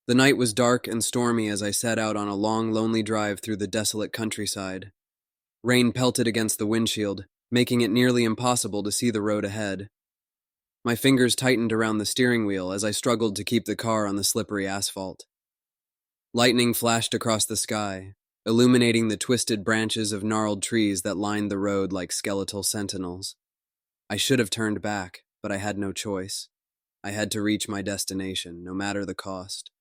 The night was dark and stormy as I set out on a long, lonely drive through the desolate countryside. Rain pelted against the windshield, making it nearly impossible to see the road ahead. My fingers tightened around the steering wheel as I struggled to keep the car on the slippery asphalt. Lightning flashed across the sky, illuminating the twisted branches of gnarled trees that lined the road like skeletal sentinels. I should have turned back, but I had no choice. I had to reach my destination, no matter the cost.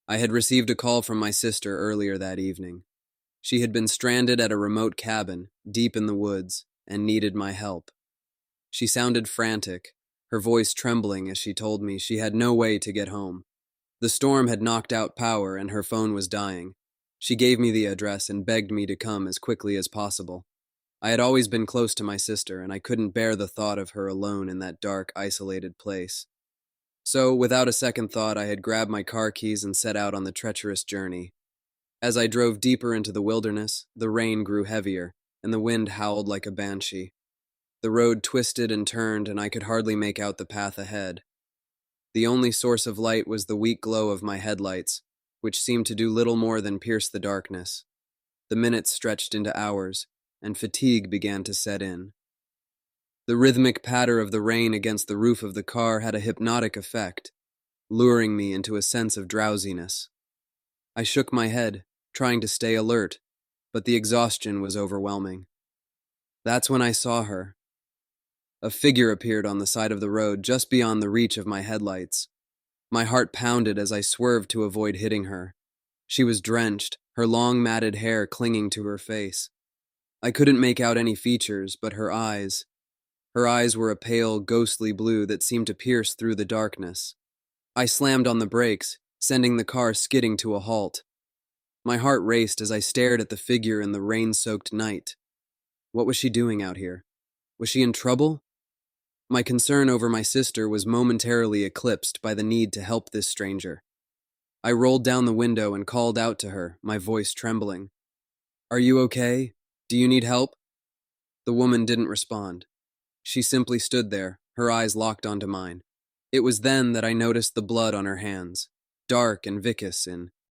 I had received a call from my sister earlier that evening. She had been stranded at a remote cabin, deep in the woods, and needed my help. She sounded frantic, her voice trembling as she told me she had no way to get home. The storm had knocked out power and her phone was dying. She gave me the address and begged me to come as quickly as possible. I had always been close to my sister, and I couldn't bear the thought of her alone in that dark, isolated place. So, without a second thought, I had grabbed my car keys and set out on the treacherous journey. As I drove deeper into the wilderness, the rain grew heavier, and the wind howled like a banshee. The road twisted and turned, and I could hardly make out the path ahead. The only source of light was the weak glow of my headlights, which seemed to do little more than pierce the darkness. The minutes stretched into hours, and fatigue began to set in. The rhythmic patter of the rain against the roof of the car had a hypnotic effect, luring me into a sense of drowsiness. I shook my head, trying to stay alert, but the exhaustion was overwhelming. That's when I saw her. A figure appeared on the side of the road just beyond the reach of my headlights. My heart pounded as I swerved to avoid hitting her. She was drenched, her long matted hair clinging to her face. I couldn't make out any features, but her eyes were a pale, ghostly blue that seemed to pierce through the darkness. I slammed on the brakes, sending the car skidding to a halt. My heart raced as I stared at the figure in the rain-soaked night. What was she doing out here? Was she in trouble? My concern over my sister was momentarily eclipsed by the need to help this stranger. I rolled down the window and called out to her, my voice trembling. "Are you okay? Do you need help?" The woman didn't respond. She simply stood there, her eyes locked onto mine. It was then that I noticed the blood on her hands, dark and viscous in